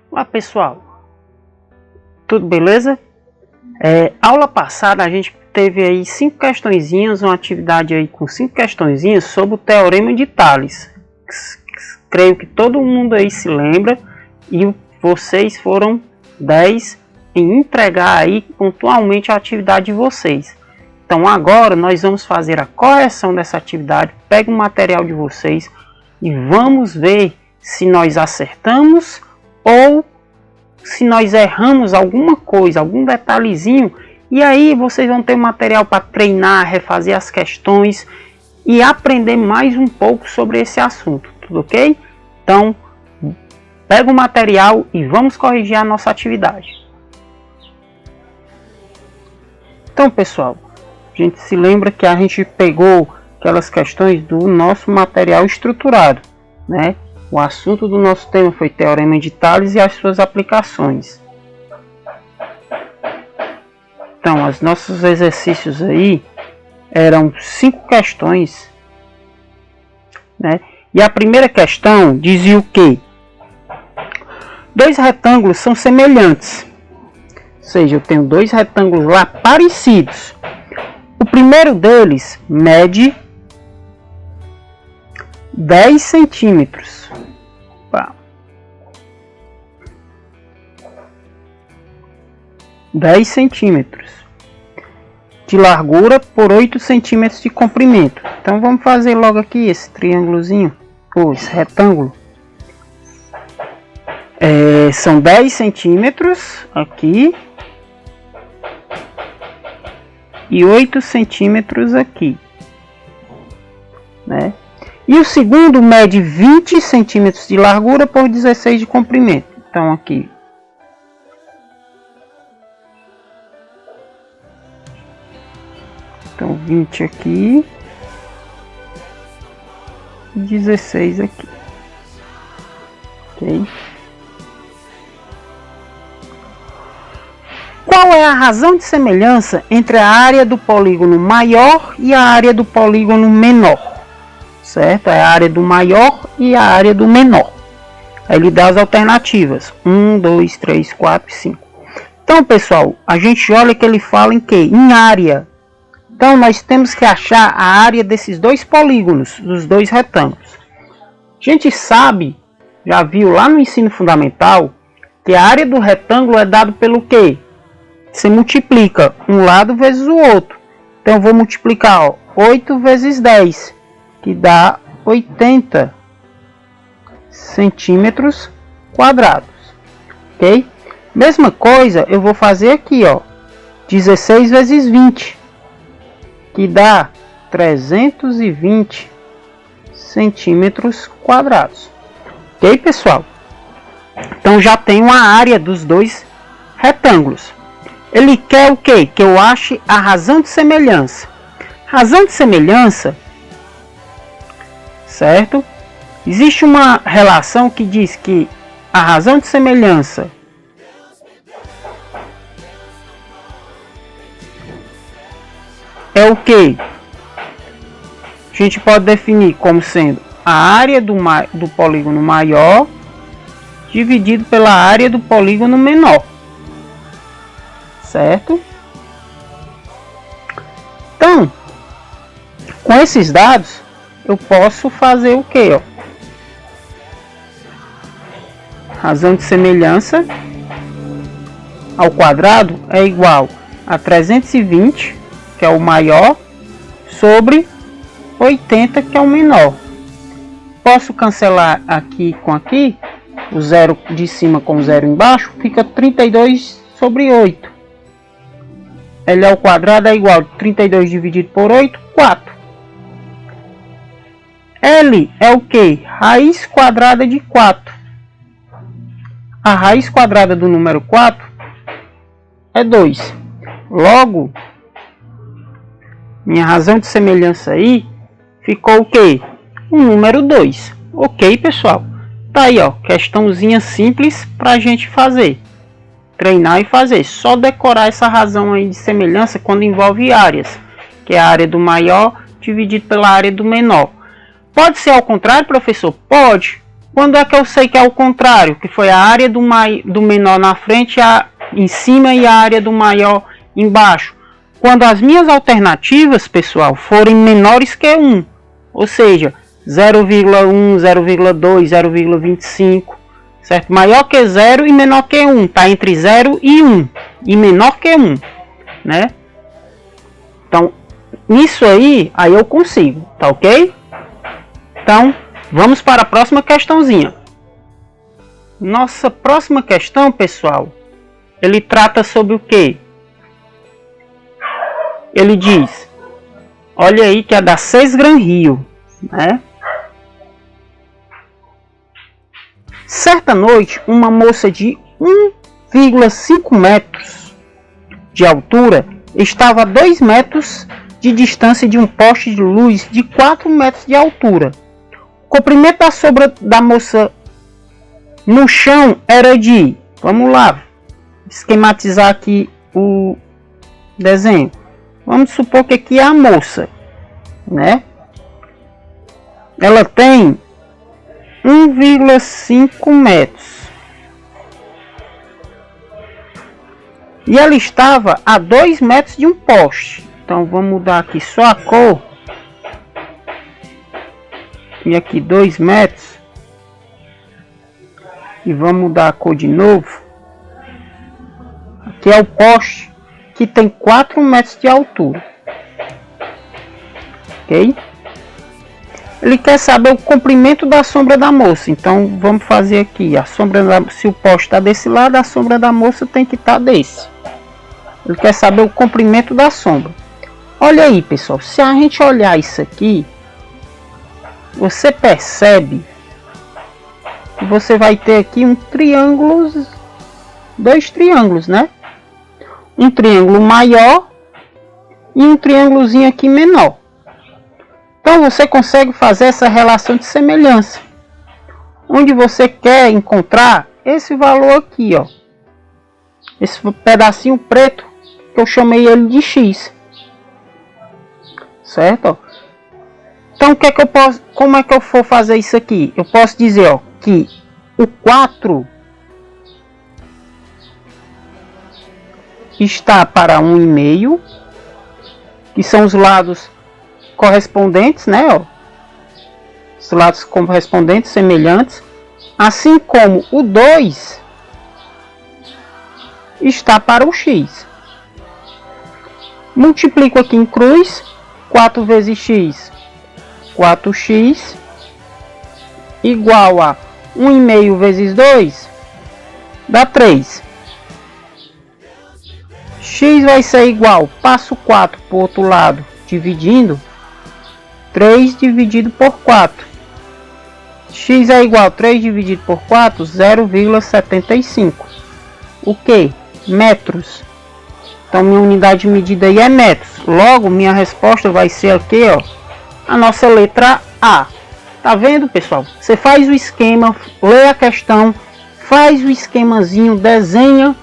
Olá pessoal, tudo beleza? Aula passada a gente teve aí 5 questõezinhas, uma atividade aí com 5 questõezinhas sobre o Teorema de Tales. Creio que todo mundo aí se lembra e vocês foram 10 em entregar aí pontualmente a atividade de vocês. Então agora nós vamos fazer a correção dessa atividade, pega o material de vocês e vamos ver se nós acertamos ou se nós erramos alguma coisa, algum detalhezinho, e aí vocês vão ter material para treinar, refazer as questões e aprender mais um pouco sobre esse assunto, tudo ok? Então, pega o material e vamos corrigir a nossa atividade. Então, pessoal, a gente se lembra que a gente pegou aquelas questões do nosso material estruturado, né? O assunto do nosso tema foi Teorema de Tales e as suas aplicações. Então, os nossos exercícios aí eram 5 questões, né? E a primeira questão dizia o quê? 2 retângulos são semelhantes. Ou seja, eu tenho 2 retângulos lá parecidos. O primeiro deles mede 10 centímetros. 10 centímetros de largura por 8 centímetros de comprimento. Então vamos fazer logo aqui esse triângulozinho, ou esse retângulo. São 10 centímetros aqui e 8 centímetros aqui, né? E o segundo mede 20 centímetros de largura por 16 de comprimento. Então aqui, então 20 aqui e 16 aqui, ok? Qual é a razão de semelhança entre a área do polígono maior e a área do polígono menor? Certo? É a área do maior e a área do menor. Aí ele dá as alternativas: 1, 2, 3, 4 e 5. Então, pessoal, a gente olha que ele fala em quê? Em área. Então, nós temos que achar a área desses 2 polígonos, dos 2 retângulos. A gente sabe, já viu lá no ensino fundamental, que a área do retângulo é dado pelo quê? Você multiplica um lado vezes o outro. Então, eu vou multiplicar 8 vezes 10, que dá 80 centímetros quadrados. Ok? Mesma coisa eu vou fazer aqui, 16 vezes 20, que dá 320 centímetros quadrados. Ok, pessoal? Então já tenho a área dos 2 retângulos. Ele quer o quê? Que eu ache a razão de semelhança. Razão de semelhança, certo? Existe uma relação que diz que a razão de semelhança é o que? A gente pode definir como sendo a área do polígono maior dividido pela área do polígono menor, certo? Então, com esses dados eu posso fazer o que? Razão de semelhança ao quadrado é igual a 320, que é o maior, sobre 80, que é o menor. Posso cancelar aqui com aqui, o zero de cima com o zero embaixo, fica 32 sobre 8. L ao quadrado é igual a 32 dividido por 8, 4. L é o que? Raiz quadrada de 4. A raiz quadrada do número 4 é 2. Logo, minha razão de semelhança aí ficou o que? O número 2. Ok, pessoal? tá aí, ó, questãozinha simples pra gente fazer, treinar e fazer. Só decorar essa razão aí de semelhança quando envolve áreas, que é a área do maior dividido pela área do menor. Pode ser ao contrário, professor? Pode. Quando é que eu sei que é o contrário? Que foi a área do menor na frente, em cima, e a área do maior embaixo. Quando as minhas alternativas, pessoal, forem menores que 1. Ou seja, 0,1, 0,2, 0,25. Certo? Maior que 0 e menor que 1. Está entre 0 e 1. E menor que 1. Né? Então, nisso aí eu consigo. Tá ok? Então, vamos para a próxima questãozinha. Nossa próxima questão, pessoal, ele trata sobre o quê? Ele diz, olha aí que é da CES Gran Rio, né? Certa noite, uma moça de 1,5 metros de altura estava a 2 metros de distância de um poste de luz de 4 metros de altura. O comprimento da sombra da moça no chão era de... Vamos lá, esquematizar aqui o desenho. Vamos supor que aqui é a moça, né? Ela tem 1,5 metros. E ela estava a 2 metros de um poste. Então vamos mudar aqui só a cor. E aqui 2 metros. E vamos mudar a cor de novo. Aqui é o poste que tem 4 metros de altura. Ok? Ele quer saber o comprimento da sombra da moça. Então vamos fazer aqui. A sombra se o poste está desse lado, a sombra da moça tem que estar desse. Ele quer saber o comprimento da sombra. Olha aí, pessoal. Se a gente olhar isso aqui, você percebe que você vai ter aqui um triângulo, 2 triângulos, né? Um triângulo maior e um triângulozinho aqui menor. Então você consegue fazer essa relação de semelhança, onde você quer encontrar esse valor aqui, ó, esse pedacinho preto que eu chamei ele de x, certo? Então o que é que eu posso, como é que eu vou fazer isso aqui? Eu posso dizer, ó, que o 4 está para 1,5, que são os lados correspondentes, né? Ó, os lados correspondentes, semelhantes. Assim como o 2 está para o x. Multiplico aqui em cruz. 4 vezes x, 4x, igual a 1,5 vezes 2, dá 3. X vai ser igual, passo 4 para o outro lado, dividindo, 3 dividido por 4. X é igual a 3 dividido por 4, 0,75. O que? Metros. Então minha unidade de medida aí é metros. Logo, minha resposta vai ser aqui, ó, a nossa letra A. Tá vendo, pessoal? Você faz o esquema, lê a questão, faz o esquemazinho, desenha,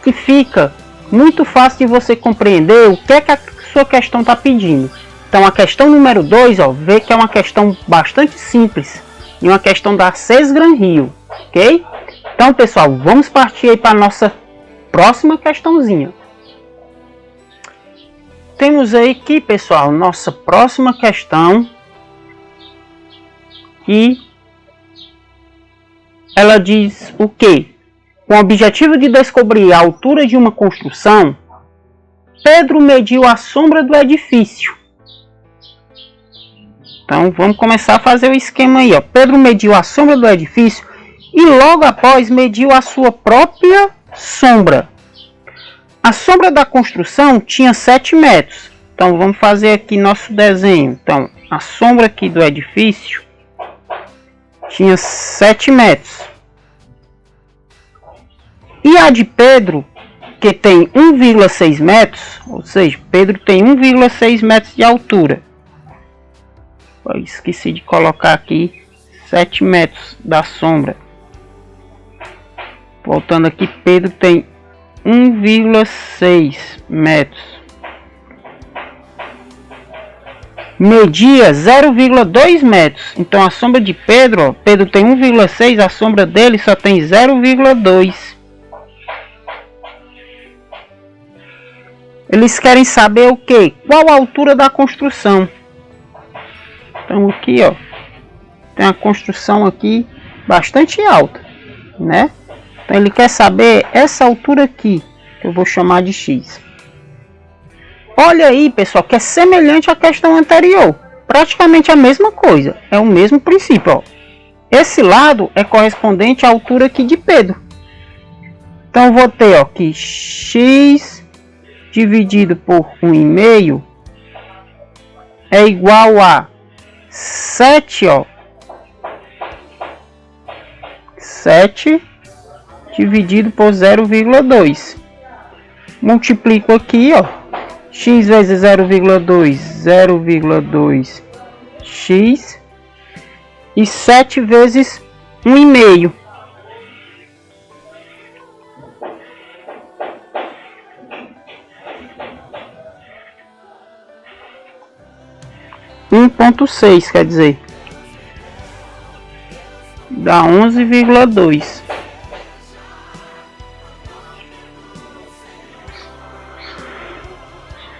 que fica muito fácil de você compreender o que é que a sua questão está pedindo. Então a questão número 2, ó, vê que é uma questão bastante simples e uma questão da CES Gran Rio, ok? Então, pessoal, vamos partir aí para a nossa próxima questãozinha. Temos aí aqui, pessoal, nossa próxima questão, que ela diz o quê? Com o objetivo de descobrir a altura de uma construção, Pedro mediu a sombra do edifício. Então vamos começar a fazer o esquema aí, ó. Pedro mediu a sombra do edifício e logo após mediu a sua própria sombra. A sombra da construção tinha 7 metros. Então vamos fazer aqui nosso desenho. Então a sombra aqui do edifício tinha 7 metros. E a de Pedro, que tem 1,6 metros, ou seja, Pedro tem 1,6 metros de altura. Eu esqueci de colocar aqui 7 metros da sombra. Voltando aqui, Pedro tem 1,6 metros. Media 0,2 metros. Então a sombra de Pedro, ó, Pedro tem 1,6, a sombra dele só tem 0,2. Eles querem saber o que? Qual a altura da construção? Então aqui, ó, tem a construção aqui bastante alta, né? Então ele quer saber essa altura aqui, que eu vou chamar de X. Olha aí, pessoal, que é semelhante à questão anterior. Praticamente a mesma coisa, é o mesmo princípio, ó. Esse lado é correspondente à altura aqui de Pedro. Então eu vou ter, ó, que X dividido por 1,5 é igual a 7, ó. 7 dividido por 0,2. Multiplico aqui, ó. X vezes 0,2, 0,2x. E 7 vezes 1,5. (1,6) quer dizer, dá 11,2.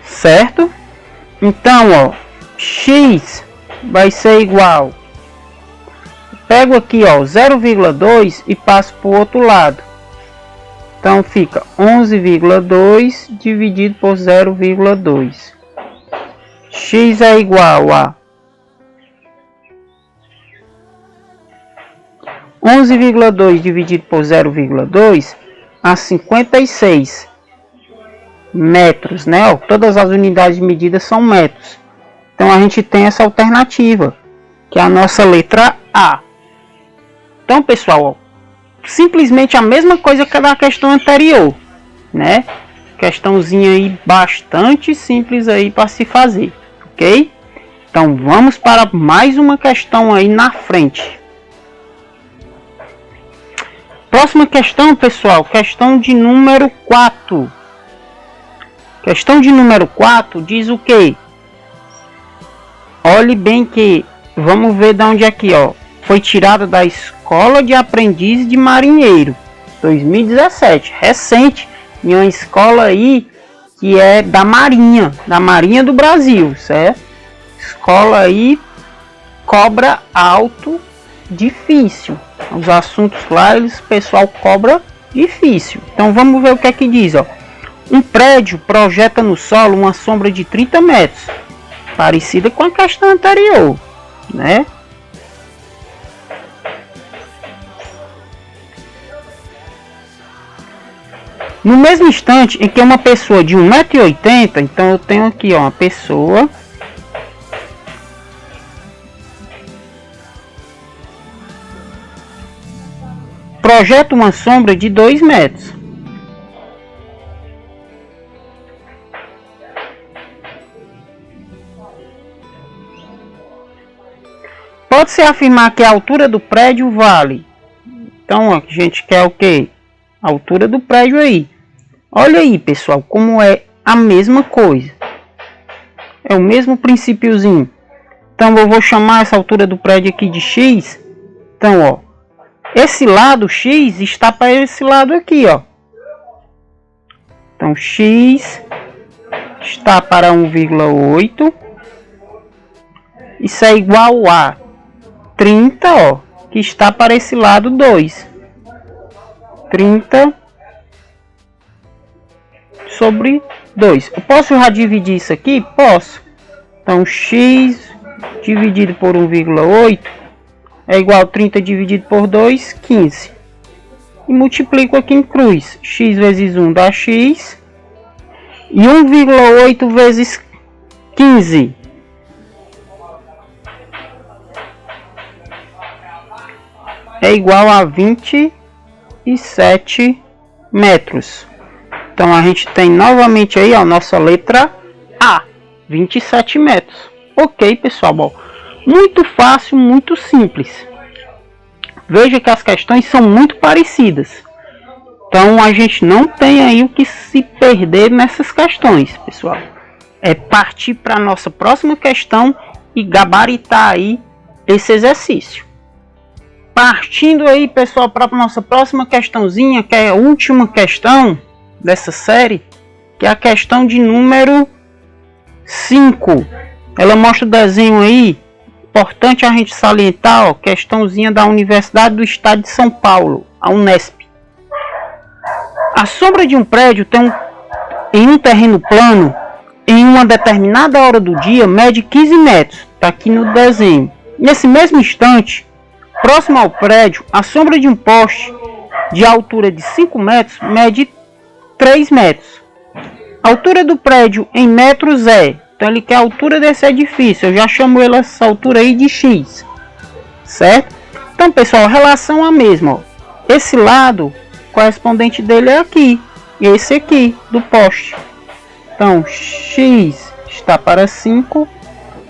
Certo? Então, ó, X vai ser igual, pego aqui, ó, 0,2 e passo para o outro lado. Então fica 11,2 dividido por 0,2. X é igual a 11,2 dividido por 0,2 a 56 metros, né? Ó, todas as unidades de medida são metros. Então a gente tem essa alternativa, que é a nossa letra A. Então, pessoal, ó, simplesmente a mesma coisa que a da questão anterior, né? Questãozinha aí bastante simples aí para se fazer, ok? Então vamos para mais uma questão aí na frente. Próxima questão, pessoal, questão de número 4. Questão de número 4 diz o que? Olhe bem que vamos ver de onde é aqui, ó. Foi tirada da Escola de Aprendiz de Marinheiro, 2017, recente, em uma escola aí que é da Marinha do Brasil, certo? Escola aí cobra alto, difícil. Os assuntos lá, o pessoal cobra difícil. Então vamos ver o que é que diz, ó. Um prédio projeta no solo uma sombra de 30 metros, parecida com a questão anterior, né? No mesmo instante em que uma pessoa de 1,80 m, então eu tenho aqui, ó, uma pessoa projeta uma sombra de 2 metros. Pode-se afirmar que a altura do prédio vale. Então, ó, a gente quer o que? A altura do prédio aí. Olha aí, pessoal, como é a mesma coisa. É o mesmo princípiozinho. Então, eu vou chamar essa altura do prédio aqui de X. Então, ó, esse lado X está para esse lado aqui, ó. Então, X está para 1,8. Isso é igual a 30, ó, que está para esse lado 2. 30 sobre 2. Eu posso já dividir isso aqui? Posso. Então, X dividido por 1,8 é igual a 30 dividido por 2, 15. E multiplico aqui em cruz. X vezes 1 dá X. E 1,8 vezes 15. É igual a 27 metros. Então a gente tem novamente aí a nossa letra A, 27 metros. Ok, pessoal, bom, muito fácil, muito simples. veja que as questões são muito parecidas. Então a gente não tem aí o que se perder nessas questões, pessoal. É partir para a nossa próxima questão e gabaritar aí esse exercício. Partindo aí, pessoal, para a nossa próxima questãozinha, que é a última questão dessa série, que é a questão de número 5. Ela mostra o desenho aí. Importante a gente salientar, ó, questãozinha da Universidade do Estado de São Paulo, a Unesp. A sombra de um prédio em um terreno plano, em uma determinada hora do dia, mede 15 metros. Está aqui no desenho. Nesse mesmo instante, próximo ao prédio, a sombra de um poste de altura de 5 metros mede 3 metros. A altura do prédio em metros é... Então ele quer a altura desse edifício. Eu já chamo ele essa altura aí de X. Certo? Então, pessoal, a relação é a mesma. Ó. Esse lado... correspondente dele é aqui, e esse aqui do poste. Então x está para 5,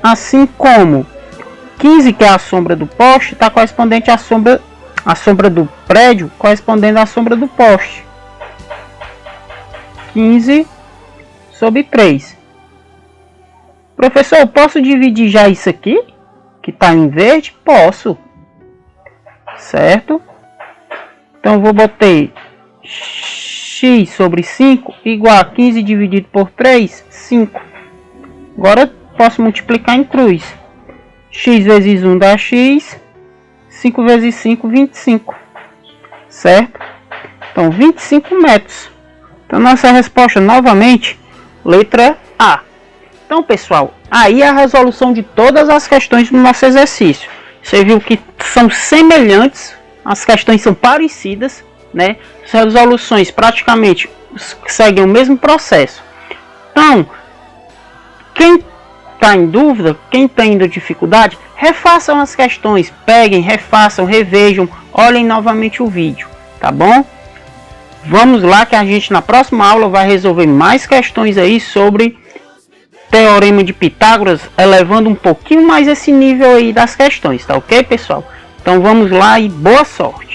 assim como 15, que é a sombra do poste, está correspondente à sombra do prédio, correspondendo à sombra do poste. 15 sobre 3. Professor, eu posso dividir já isso aqui, que está em verde? Posso. Certo? Então, vou botar x sobre 5 igual a 15 dividido por 3, 5. Agora, posso multiplicar em cruz. X vezes 1 dá x. 5 vezes 5, 25. Certo? Então, 25 metros. Então, nossa resposta, novamente, letra A. Então, pessoal, aí é a resolução de todas as questões do nosso exercício. Você viu que são semelhantes. As questões são parecidas, né? As resoluções praticamente seguem o mesmo processo. Então, quem está em dúvida, quem está tendo dificuldade, refaçam as questões, peguem, refaçam, revejam, olhem novamente o vídeo, tá bom? Vamos lá que a gente na próxima aula vai resolver mais questões aí sobre Teorema de Pitágoras, elevando um pouquinho mais esse nível aí das questões, tá ok, pessoal? Então vamos lá e boa sorte!